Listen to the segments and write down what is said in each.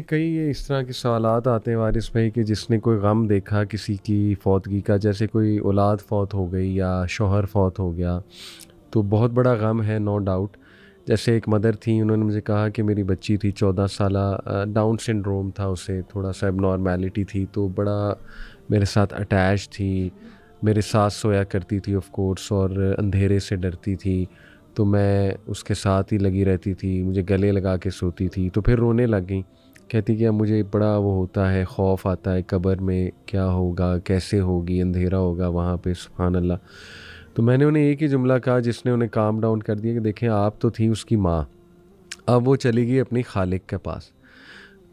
کئی یہ اس طرح کے سوالات آتے ہیں وارث بھائی کہ جس نے کوئی غم دیکھا کسی کی فوتگی کا، جیسے کوئی اولاد فوت ہو گئی یا شوہر فوت ہو گیا، تو بہت بڑا غم ہے، نو ڈاؤٹ. جیسے ایک مدر تھیں، انہوں نے مجھے کہا کہ میری بچی تھی 14 سالہ، ڈاؤن سنڈروم تھا، اسے تھوڑا سا اب نارمیلٹی تھی، تو بڑا میرے ساتھ اٹیچ تھی، میرے ساتھ سویا کرتی تھی آف کورس، اور اندھیرے سے ڈرتی تھی، تو میں اس کے ساتھ ہی لگی رہتی تھی، مجھے گلے لگا کے سوتی تھی. تو پھر رونے لگ گئی، کہتی کہ اب مجھے بڑا وہ ہوتا ہے، خوف آتا ہے قبر میں کیا ہوگا، کیسے ہوگی، اندھیرا ہوگا وہاں پہ، سبحان اللہ. تو میں نے انہیں ایک ہی جملہ کہا جس نے انہیں کام ڈاؤن کر دیا کہ دیکھیں آپ تو تھیں اس کی ماں، اب وہ چلی گئی اپنی خالق کے پاس.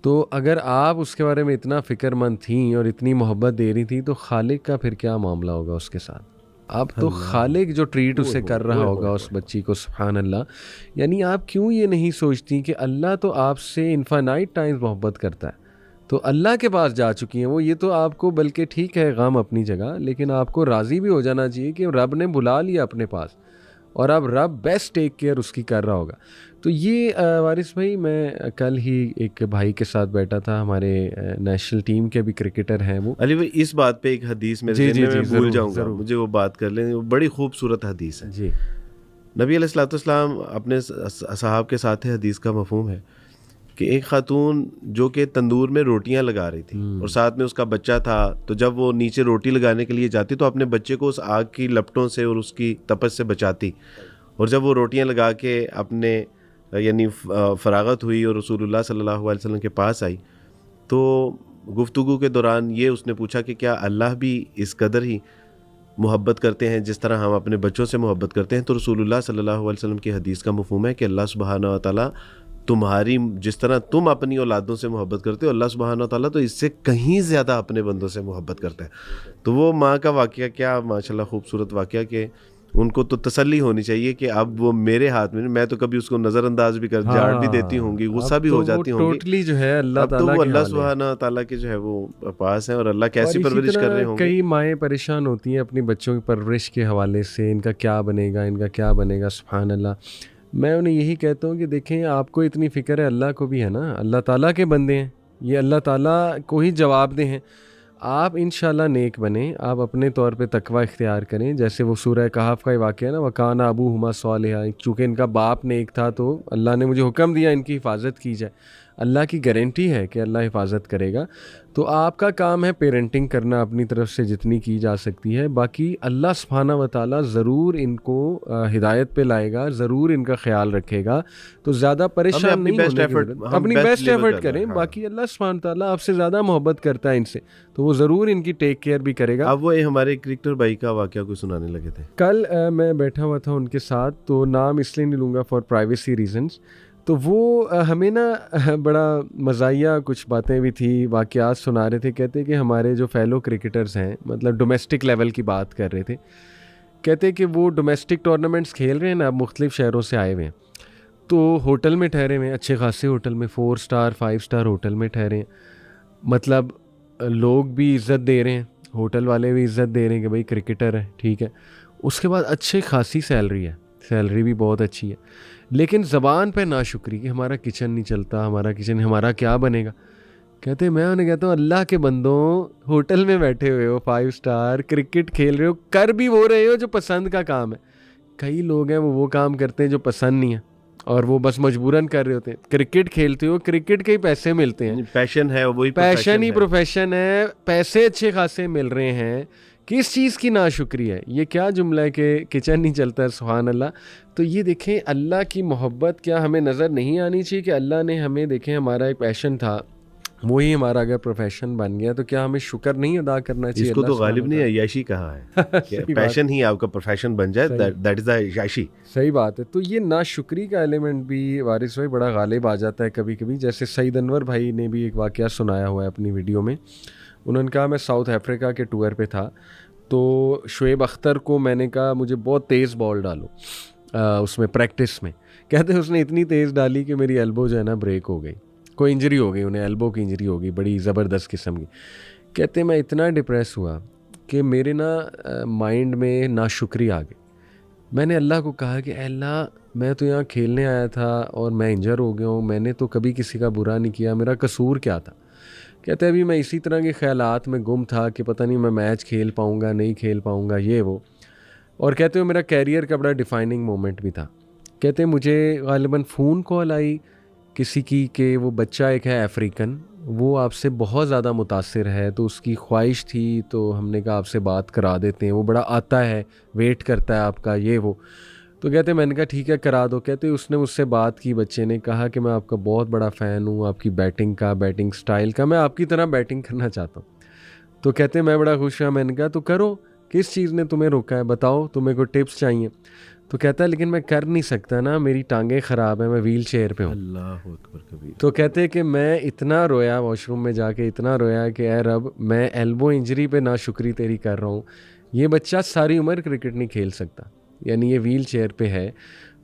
تو اگر آپ اس کے بارے میں اتنا فکر مند تھیں اور اتنی محبت دے رہی تھیں تو خالق کا پھر کیا معاملہ ہوگا اس کے ساتھ. اب تو خالق جو ٹریٹ اسے کر رہا ہوگا اس بچی کو، سبحان اللہ. یعنی آپ کیوں یہ نہیں سوچتی کہ اللہ تو آپ سے انفینائٹ ٹائمز محبت کرتا ہے، تو اللہ کے پاس جا چکی ہیں وہ. یہ تو آپ کو بلکہ ٹھیک ہے غم اپنی جگہ، لیکن آپ کو راضی بھی ہو جانا چاہیے کہ رب نے بلا لیا اپنے پاس، اور اب رب بیسٹ ٹیک کیئر اس کی کر رہا ہوگا. تو یہ وارث بھائی، میں کل ہی ایک بھائی کے ساتھ بیٹھا تھا، ہمارے نیشنل ٹیم کے بھی کرکٹر ہیں وہ. علی بھائی اس بات پہ ایک حدیث میرے ذہن میں بھول جاؤں گا، مجھے وہ بات کر لیں، وہ بڑی خوبصورت حدیث ہے. جی. نبی علیہ الصلوۃ والسلام اپنے صحاب کے ساتھ حدیث کا مفہوم ہے کہ ایک خاتون جو کہ تندور میں روٹیاں لگا رہی تھی اور ساتھ میں اس کا بچہ تھا، تو جب وہ نیچے روٹی لگانے کے لیے جاتی تو اپنے بچے کو اس آگ کی لپٹوں سے اور اس کی تپش سے بچاتی، اور جب وہ روٹیاں لگا کے اپنے یعنی فراغت ہوئی اور رسول اللہ صلی اللہ علیہ وسلم کے پاس آئی تو گفتگو کے دوران یہ اس نے پوچھا کہ کیا اللہ بھی اس قدر ہی محبت کرتے ہیں جس طرح ہم اپنے بچوں سے محبت کرتے ہیں؟ تو رسول اللہ صلی اللہ علیہ وسلم کی حدیث کا مفہوم ہے کہ اللہ سبحانہ و تعالیٰ تمہاری جس طرح تم اپنی اولادوں سے محبت کرتے ہو، اللہ سبحانہ و تعالیٰ تو اس سے کہیں زیادہ اپنے بندوں سے محبت کرتا ہے. تو وہ ماں کا واقعہ کیا ماشاءاللہ خوبصورت واقعہ کہ ان کو تو تسلی ہونی چاہیے کہ اب وہ میرے ہاتھ میں تو کبھی اس کو نظر انداز بھی کر جاڑ بھی دیتی ہوں گی، غصہ بھی ہو جاتی ہوں گی، ٹوٹلی جو ہے اللہ اب تو وہ اللہ سبحانہ تعالیٰ کے جو ہے وہ پاس ہیں اور اللہ کیسی پرورش کر رہے ہوں گے. کئی مائیں پریشان ہوتی ہیں اپنی بچوں کی پرورش کے حوالے سے، ان کا کیا بنے گا، ان کا کیا بنے گا، سبحان اللہ. میں انہیں یہی کہتا ہوں کہ دیکھیں آپ کو اتنی فکر ہے، اللہ کو بھی ہے نا، اللہ تعالیٰ کے بندے ہیں، یہ اللہ تعالیٰ کو ہی جواب دے ہیں. آپ انشاءاللہ نیک بنیں، آپ اپنے طور پہ تقوی اختیار کریں. جیسے وہ سورہ کہف کا ہی واقعہ ہے نا، وَكَانَ أَبُوهُمَا صَالِحًا، چونکہ ان کا باپ نیک تھا تو اللہ نے مجھے حکم دیا ان کی حفاظت کی جائے. اللہ کی گارنٹی ہے کہ اللہ حفاظت کرے گا. تو آپ کا کام ہے پیرنٹنگ کرنا اپنی طرف سے جتنی کی جا سکتی ہے، باقی اللہ سبحانہ و تعالیٰ ضرور ان کو ہدایت پہ لائے گا، ضرور ان کا خیال رکھے گا. تو زیادہ پریشان نہیں ہونے کی ضرورت، اپنی بیسٹ ایفرٹ کریں. باقی اللہ سبحانہ و تعالیٰ آپ سے زیادہ محبت کرتا ہے ان سے، تو وہ ضرور ان کی ٹیک کیئر بھی کرے گا. اب وہ ہمارے کرکٹر بھائی کا واقعہ کوئی سنانے لگے تھے کل میں بیٹھا ہوا تھا ان کے ساتھ، تو نام اس لیے نہیں لوں گا فار پرائیویسی ریزنز. تو وہ ہمیں نا بڑا مزاحیہ کچھ باتیں بھی تھی، واقعات سنا رہے تھے. کہتے کہ ہمارے جو فیلو کرکٹرز ہیں، مطلب ڈومیسٹک لیول کی بات کر رہے تھے، کہتے کہ وہ ڈومیسٹک ٹورنامنٹس کھیل رہے ہیں نا، اب مختلف شہروں سے آئے ہوئے ہیں، تو ہوٹل میں ٹھہرے ہوئے ہیں، اچھے خاصے ہوٹل میں، 4 اسٹار 5 اسٹار ہوٹل میں ٹھہرے ہیں. مطلب لوگ بھی عزت دے رہے ہیں، ہوٹل والے بھی عزت دے رہے ہیں کہ بھائی کرکٹر ہے، ٹھیک ہے. اس کے بعد اچھے خاصی سیلری ہے، سیلری بھی بہت اچھی ہے، لیکن زبان پہ ناشکری کہ ہمارا کچن نہیں چلتا، ہمارا کچن، ہمارا کیا بنے گا. کہتے میں انہیں کہتا ہوں اللہ کے بندوں، ہوٹل میں بیٹھے ہوئے ہو 5 اسٹار، کرکٹ کھیل رہے ہو، کر بھی وہ رہے ہو جو پسند کا کام ہے. کئی لوگ ہیں وہ کام کرتے ہیں جو پسند نہیں ہے اور وہ بس مجبوراً کر رہے ہوتے ہیں. کرکٹ کھیلتے ہو، کرکٹ کے ہی پیسے ملتے ہیں، پیشن ہے، وہی پیشن ہی پروفیشن ہے، پیسے اچھے خاصے مل رہے ہیں، کس چیز کی ناشکری ہے؟ یہ کیا جملہ ہے کہ کچن نہیں چلتا ہے، سبحان اللہ. تو یہ دیکھیں اللہ کی محبت کیا ہمیں نظر نہیں آنی چاہیے کہ اللہ نے ہمیں، دیکھیں ہمارا ایک پیشن تھا، وہی ہمارا اگر پروفیشن بن گیا تو کیا ہمیں شکر نہیں ادا کرنا چاہیے؟ اس کو تو غالب نے عیاشی کہا ہے کہ پیشن ہی آپ کا پروفیشن بن جائے، دیٹ از عیاشی. صحیح بات ہے. تو یہ ناشکری کا ایلیمنٹ بھی وارث بھائی بڑا غالب آ جاتا ہے کبھی کبھی. جیسے سعید انور بھائی نے بھی ایک واقعہ سنایا ہوا ہے اپنی ویڈیو میں. انہوں نے کہا میں ساؤتھ افریقہ کے ٹور پہ تھا، تو شعیب اختر کو میں نے کہا مجھے بہت تیز بال ڈالو اس میں پریکٹس میں. کہتے ہیں اس نے اتنی تیز ڈالی کہ میری ایلبو جو ہے نا بریک ہو گئی، کوئی انجری ہو گئی، انہیں ایلبو کی انجری ہو گئی بڑی زبردست قسم کی. کہتے میں اتنا ڈپریس ہوا کہ میرے نا مائنڈ میں ناشکری آ گئی میں نے اللہ کو کہا کہ اے اللہ میں تو یہاں کھیلنے آیا تھا اور میں انجر ہو گیا ہوں, میں نے تو کبھی کسی کا برا نہیں کیا, میرا قصور کیا تھا؟ کہتے ہیں ابھی میں اسی طرح کے خیالات میں گم تھا کہ پتہ نہیں میں میچ کھیل پاؤں گا نہیں کھیل پاؤں گا یہ وہ. اور کہتے ہیں میرا کیریئر کا بڑا ڈیفائننگ مومنٹ بھی تھا. کہتے ہیں مجھے غالباً فون کال آئی کسی کی کہ وہ بچہ ایک ہے افریقن, وہ آپ سے بہت زیادہ متاثر ہے, تو اس کی خواہش تھی تو ہم نے کہا آپ سے بات کرا دیتے ہیں, وہ بڑا آتا ہے ویٹ کرتا ہے آپ کا یہ وہ. تو کہتے ہیں میں نے کہا ٹھیک ہے کرا دو. کہتے اس نے مجھ سے بات کی, بچے نے کہا کہ میں آپ کا بہت بڑا فین ہوں, آپ کی بیٹنگ کا, بیٹنگ سٹائل کا, میں آپ کی طرح بیٹنگ کرنا چاہتا ہوں. تو کہتے ہیں میں بڑا خوش ہوا. میں نے کہا تو کرو, کس چیز نے تمہیں روکا ہے, بتاؤ تمہیں کوئی ٹپس چاہیے. تو کہتا ہے لیکن میں کر نہیں سکتا نا, میری ٹانگیں خراب ہیں, میں ویل چیئر پہ ہوں. اللہ اکبر کبیر. تو کہتے ہیں کہ میں اتنا رویا واش روم میں جا کے, اتنا رویا کہ اے رب میں ایلبو انجری پہ ناشکری تیری کر رہا ہوں. یہ بچہ ساری عمر کرکٹ نہیں کھیل سکتا, یعنی یہ ویل چیئر پہ ہے,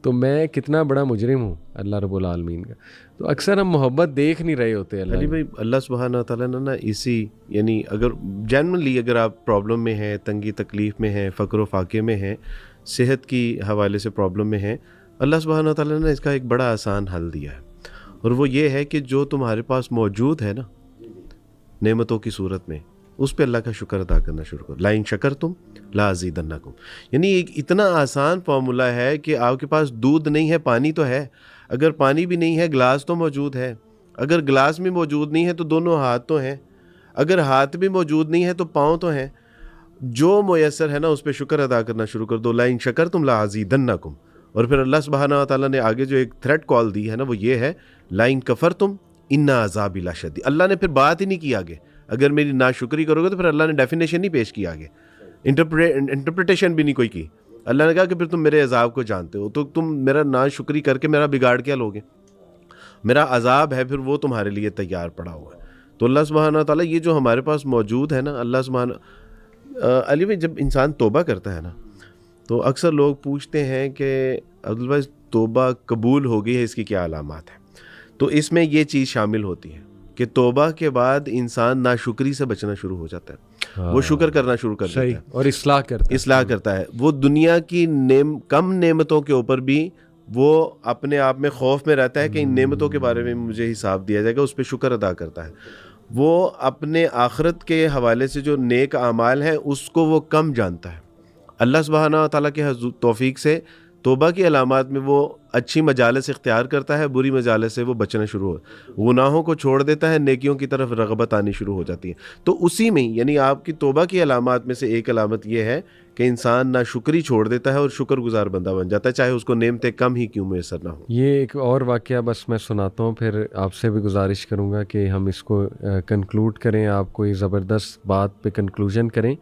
تو میں کتنا بڑا مجرم ہوں اللہ رب العالمین کا. تو اکثر ہم محبت دیکھ نہیں رہے ہوتے اللہ علی بھائی, اللہ سبحانہ تعالیٰ نے نا اسی یعنی اگر جنرلی اگر آپ پرابلم میں ہیں, تنگی تکلیف میں ہیں, فقر و فاقے میں ہیں, صحت کی حوالے سے پرابلم میں ہیں, اللہ سبحانہ تعالیٰ نے اس کا ایک بڑا آسان حل دیا ہے, اور وہ یہ ہے کہ جو تمہارے پاس موجود ہے نا نعمتوں کی صورت میں, اس پہ اللہ کا شکر ادا کرنا شروع کرو. لائن شکر تم لا ازیدنکم, یعنی ایک اتنا آسان فارمولہ ہے کہ آپ کے پاس دودھ نہیں ہے پانی تو ہے, اگر پانی بھی نہیں ہے گلاس تو موجود ہے, اگر گلاس بھی موجود نہیں ہے تو دونوں ہاتھ تو ہیں, اگر ہاتھ بھی موجود نہیں ہے تو پاؤں تو ہیں. جو میسر ہے نا اس پہ شکر ادا کرنا شروع کر دو. لائن شکر تم لا ازیدنکم. اور پھر اللہ سبحانہ تعالیٰ نے آگے جو ایک تھریٹ کال دی ہے نا وہ یہ ہے لائن کفر تم ان عذابی لشدید. اللہ نے پھر بات ہی نہیں کی آگے, اگر میری ناشکری کرو گے تو پھر اللہ نے ڈیفینیشن نہیں پیش کی آگے, انٹرپریٹیشن بھی نہیں کوئی کی. اللہ نے کہا کہ پھر تم میرے عذاب کو جانتے ہو, تو تم میرا ناشکری کر کے میرا بگاڑ کیا لوگے, میرا عذاب ہے پھر وہ تمہارے لیے تیار پڑا ہوا ہے. تو اللہ سبحانہ تعالیٰ یہ جو ہمارے پاس موجود ہے نا, اللہ سبحانہ علی بھائی جب انسان توبہ کرتا ہے نا تو اکثر لوگ پوچھتے ہیں کہ عبدالبھائی توبہ قبول ہو گئی ہے, اس کی کیا علامات ہیں؟ تو اس میں یہ چیز شامل ہوتی ہے کہ توبہ کے بعد انسان ناشکری سے بچنا شروع ہو جاتا ہے, وہ شکر کرنا شروع کر دیتا ہے اور اصلاح کرتا ہے. وہ دنیا کی کم نعمتوں کے اوپر بھی وہ اپنے آپ میں خوف میں رہتا ہے کہ ان نعمتوں کے بارے میں مجھے حساب دیا جائے گا, اس پہ شکر ادا کرتا ہے. وہ اپنے آخرت کے حوالے سے جو نیک اعمال ہیں اس کو وہ کم جانتا ہے. اللہ سبحانہ تعالیٰ کے توفیق سے توبہ کی علامات میں وہ اچھی مجالس اختیار کرتا ہے, بری مجالس سے وہ بچنا شروع ہو, گناہوں کو چھوڑ دیتا ہے, نیکیوں کی طرف رغبت آنی شروع ہو جاتی ہے. تو اسی میں یعنی آپ کی توبہ کی علامات میں سے ایک علامت یہ ہے کہ انسان ناشکری چھوڑ دیتا ہے اور شکر گزار بندہ بن جاتا ہے, چاہے اس کو نعمتیں کم ہی کیوں میسر نہ ہو. یہ ایک اور واقعہ بس میں سناتا ہوں, پھر آپ سے بھی گزارش کروں گا کہ ہم اس کو کنکلوڈ کریں, آپ کوئی زبردست بات پہ کنکلوژن کریں.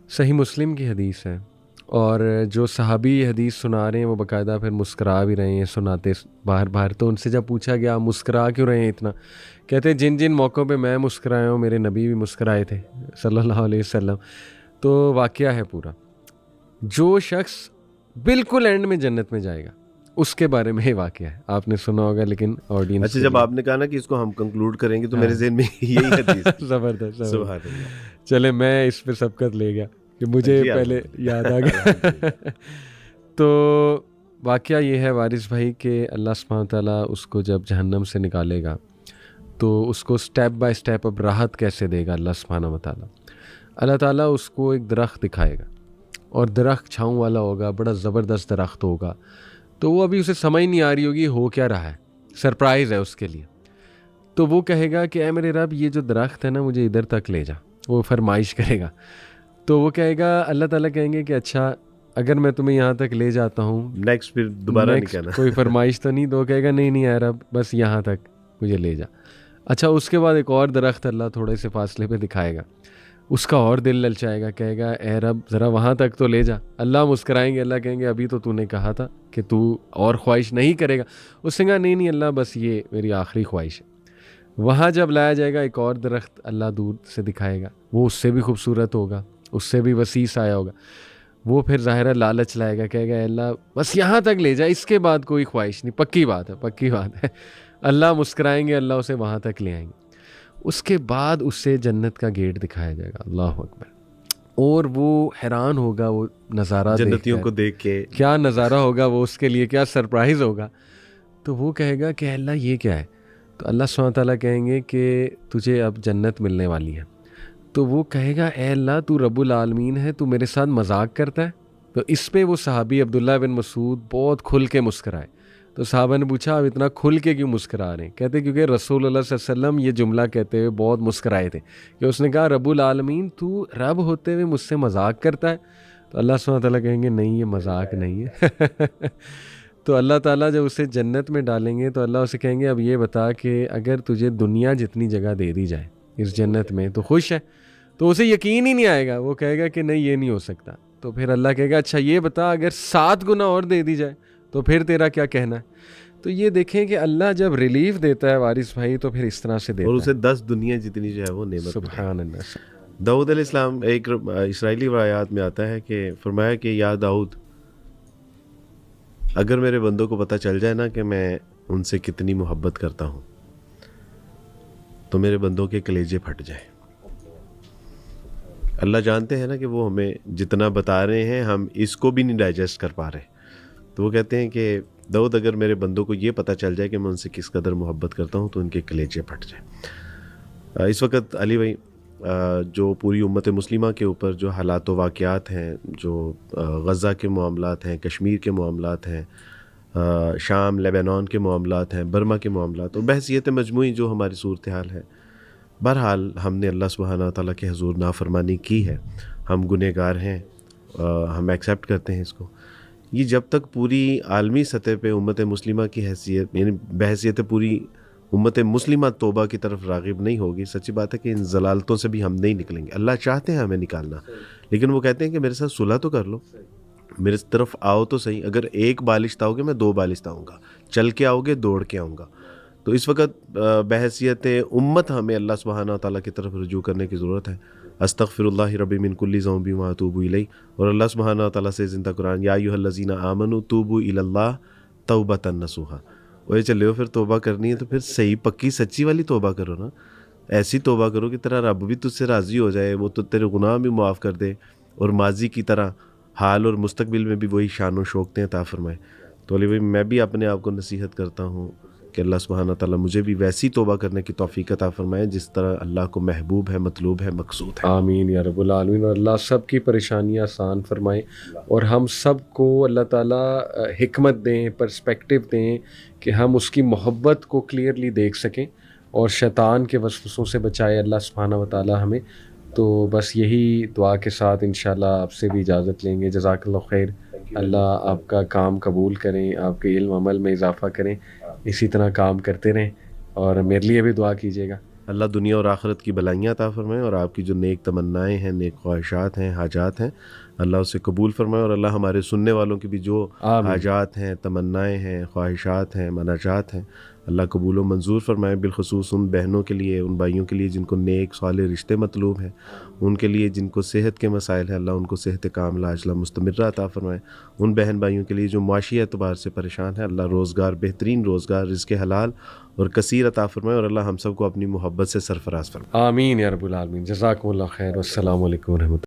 صحیح مسلم کی حدیث ہے, اور جو صحابی یہ حدیث سنا رہے ہیں وہ باقاعدہ پھر مسکرا بھی رہے ہیں سناتے باہر. تو ان سے جب پوچھا گیا آپ مسکرا کیوں رہے ہیں اتنا, کہتے جن جن موقعوں پہ میں مسکرایا ہوں میرے نبی بھی مسکرائے تھے صلی اللہ علیہ وسلم. تو واقعہ ہے پورا, جو شخص بالکل اینڈ میں جنت میں جائے گا اس کے بارے میں یہ واقعہ ہے, آپ نے سنا ہوگا لیکن آڈینس. اچھا جب آپ نے کہا نا کہ اس کو ہم کنکلوڈ کریں گے تو میرے ذہن میں یہی حدیث زبردست. سبحان اللہ. چلے میں اس پہ سبقت لے گیا کہ مجھے پہلے یاد آ گیا. تو واقعہ یہ ہے وارث بھائی کہ اللہ سبحانہ تعالیٰ اس کو جب جہنم سے نکالے گا تو اس کو سٹیپ بائی سٹیپ اب راحت کیسے دے گا اللہ سبحانہ تعالیٰ. اللہ تعالیٰ اس کو ایک درخت دکھائے گا, اور درخت چھاؤں والا ہوگا, بڑا زبردست درخت ہوگا. تو وہ ابھی اسے سمجھ نہیں آ رہی ہوگی ہو کیا رہا ہے, سرپرائز ہے اس کے لیے. تو وہ کہے گا کہ اے میرے رب یہ جو درخت ہے نا مجھے ادھر تک لے جا, وہ فرمائش کرے گا. تو وہ کہے گا, اللہ تعالیٰ کہیں گے کہ اچھا اگر میں تمہیں یہاں تک لے جاتا ہوں نیکسٹ پھر دوبارہ نہیں کہنا, کوئی فرمائش تو نہیں. تو کہے گا نہیں اے رب بس یہاں تک مجھے لے جا. اچھا اس کے بعد ایک اور درخت اللہ تھوڑے سے فاصلے پہ دکھائے گا, اس کا اور دل للچائے گا, کہے گا اے رب ذرا وہاں تک تو لے جا. اللہ مسکرائیں گے, اللہ کہیں گے ابھی تو نے کہا تھا کہ تو اور خواہش نہیں کرے گا. اس نے کہا نہیں اللہ بس یہ میری آخری خواہش ہے. وہاں جب لایا جائے گا ایک اور درخت اللہ دور سے دکھائے گا, وہ اس سے بھی خوبصورت ہوگا, اس سے بھی وسیع سایہ ہوگا. وہ پھر ظاہرہ لالچ لائے گا, کہے گا اے اللہ بس یہاں تک لے جا, اس کے بعد کوئی خواہش نہیں, پکی بات ہے. اللہ مسکرائیں گے, اللہ اسے وہاں تک لے آئیں گے. اس کے بعد اس سے جنت کا گیٹ دکھایا جائے گا. اللہ اکبر. اور وہ حیران ہوگا وہ نظارہ دیکھ جنتیوں کر، کو دیکھ کے کیا نظارہ ہوگا وہ اس کے لیے، کیا سرپرائز ہوگا. تو وہ کہے گا کہ اللہ یہ کیا ہے؟ تو اللہ سبحانہ تعالیٰ کہیں گے کہ تجھے اب جنت ملنے والی ہے. تو وہ کہے گا اے اللہ تو رب العالمین ہے، تو میرے ساتھ مذاق کرتا ہے. تو اس پہ وہ صحابی عبداللہ بن مسعود بہت کھل کے مسکرائے. تو صحابہ نے پوچھا آپ اتنا کھل کے کیوں مسکرا رہے ہیں؟ کہتے کیونکہ رسول اللہ صلی اللہ علیہ وسلم یہ جملہ کہتے ہوئے بہت مسکرائے تھے کہ اس نے کہا رب العالمین تو رب ہوتے ہوئے مجھ سے مذاق کرتا ہے. تو اللہ سبحانہ تعالیٰ کہیں گے نہیں، یہ مذاق نہیں ہے. تو اللہ تعالیٰ جب اسے جنت میں ڈالیں گے تو اللہ اسے کہیں گے اب یہ بتا کہ اگر تجھے دنیا جتنی جگہ دے دی جائے اس جنت میں تو خوش ہے؟ تو اسے یقین ہی نہیں آئے گا، وہ کہے گا کہ نہیں یہ نہیں ہو سکتا. تو پھر اللہ کہے گا اچھا یہ بتا اگر 7 گنا اور دے دی جائے تو پھر تیرا کیا کہنا ہے؟ تو یہ دیکھیں کہ اللہ جب ریلیف دیتا ہے وارث بھائی تو پھر اس طرح سے دیتا ہے، اور اسے 10 دنیا جتنی جو ہے وہ نعمت. سبحان اللہ. داؤد علیہ السلام ایک اسرائیلی روایات میں آتا ہے کہ فرمایا کہ یا داؤد اگر میرے بندوں کو پتہ چل جائے نا کہ میں ان سے کتنی محبت کرتا ہوں تو میرے بندوں کے کلیجے پھٹ جائیں. اللہ جانتے ہیں نا کہ وہ ہمیں جتنا بتا رہے ہیں ہم اس کو بھی نہیں ڈائجسٹ کر پا رہے. تو وہ کہتے ہیں کہ داؤد اگر میرے بندوں کو یہ پتہ چل جائے کہ میں ان سے کس قدر محبت کرتا ہوں تو ان کے کلیجے پھٹ جائیں. اس وقت علی بھائی جو پوری امت مسلمہ کے اوپر جو حالات و واقعات ہیں، جو غزہ کے معاملات ہیں، کشمیر کے معاملات ہیں، شام لیبنان کے معاملات ہیں، برما کے معاملات، اور بحثیت مجموعی جو ہماری صورتحال ہے، بہرحال ہم نے اللہ سبحانہ تعالیٰ کے حضور نافرمانی کی ہے، ہم گنہگار ہیں، ہم ایکسیپٹ کرتے ہیں اس کو. یہ جب تک پوری عالمی سطح پہ امت مسلمہ کی حیثیت یعنی بحیثیت پوری امت مسلمہ توبہ کی طرف راغب نہیں ہوگی، سچی بات ہے کہ ان ضلالتوں سے بھی ہم نہیں نکلیں گے. اللہ چاہتے ہیں ہمیں نکالنا، لیکن وہ کہتے ہیں کہ میرے ساتھ صلح تو کر لو، میرے طرف آؤ تو صحیح. اگر 1 بالشت آؤ گے میں 2 بالشت آؤں گا، چل کے آؤ گے دوڑ کے آؤں گا. تو اس وقت بحیثیت امت ہمیں اللہ سبحانہ تعالیٰ کی طرف رجوع کرنے کی ضرورت ہے. استغفر اللہ ربی من کل ذنب واتوب الیہ. اور اللہ سبحانہ تعالیٰ سے زندہ قرآن یا ایھا الذین آمنوا توبوا الی اللہ توبۃ نصوحا. وہ یہ چلے ہو پھر توبہ کرنی ہے تو پھر صحیح پکی سچی والی توبہ کرو نا. ایسی توبہ کرو کہ تیرا رب بھی تجھ سے راضی ہو جائے، وہ تو تیرے گناہ بھی معاف کر دے اور ماضی کی طرح حال اور مستقبل میں بھی وہی شان و شوقتیں عطا فرمائے. تو علی بھائی میں بھی اپنے آپ کو نصیحت کرتا ہوں کہ اللہ سبحانہ تعالیٰ مجھے بھی ویسی توبہ کرنے کی توفیق عطا فرمائے جس طرح اللہ کو محبوب ہے، مطلوب ہے، مقصود ہے. آمین یا رب العالمین. اور اللہ سب کی پریشانیاں آسان فرمائے اور ہم سب کو اللہ تعالیٰ حکمت دیں، پرسپیکٹیو دیں کہ ہم اس کی محبت کو کلیئرلی دیکھ سکیں اور شیطان کے وسوسوں سے بچائے اللہ سبحانہ و تعالیٰ ہمیں. تو بس یہی دعا کے ساتھ انشاءاللہ آپ سے بھی اجازت لیں گے. جزاک اللہ خیر. اللہ آپ کا کام قبول کریں، آپ کے علم عمل میں اضافہ کریں، اسی طرح کام کرتے رہیں اور میرے لیے بھی دعا کیجیے گا. اللہ دنیا اور آخرت کی بلائیاں عطا فرمائے اور آپ کی جو نیک تمنائیں ہیں، نیک خواہشات ہیں، حاجات ہیں، اللہ اسے قبول فرمائے. اور اللہ ہمارے سننے والوں کی بھی جو حاجات ہیں، تمنائیں ہیں، خواہشات ہیں، مناجات ہیں، اللہ قبول و منظور فرمائے. بالخصوص ان بہنوں کے لیے، ان بھائیوں کے لیے جن کو نیک صالح رشتے مطلوب ہیں، ان کے لیے جن کو صحت کے مسائل ہیں، اللہ ان کو صحت کاملہ عاجلہ مستمرہ عطا فرمائے. ان بہن بھائیوں کے لیے جو معاشی اعتبار سے پریشان ہیں، اللہ روزگار، بہترین روزگار، رزق حلال اور کثیر عطا فرمائے. اور اللہ ہم سب کو اپنی محبت سے سرفراز فرمائے. آمین یا رب العالمین. جزاکم اللہ خیر. والسلام علیکم ورحمۃ اللہ.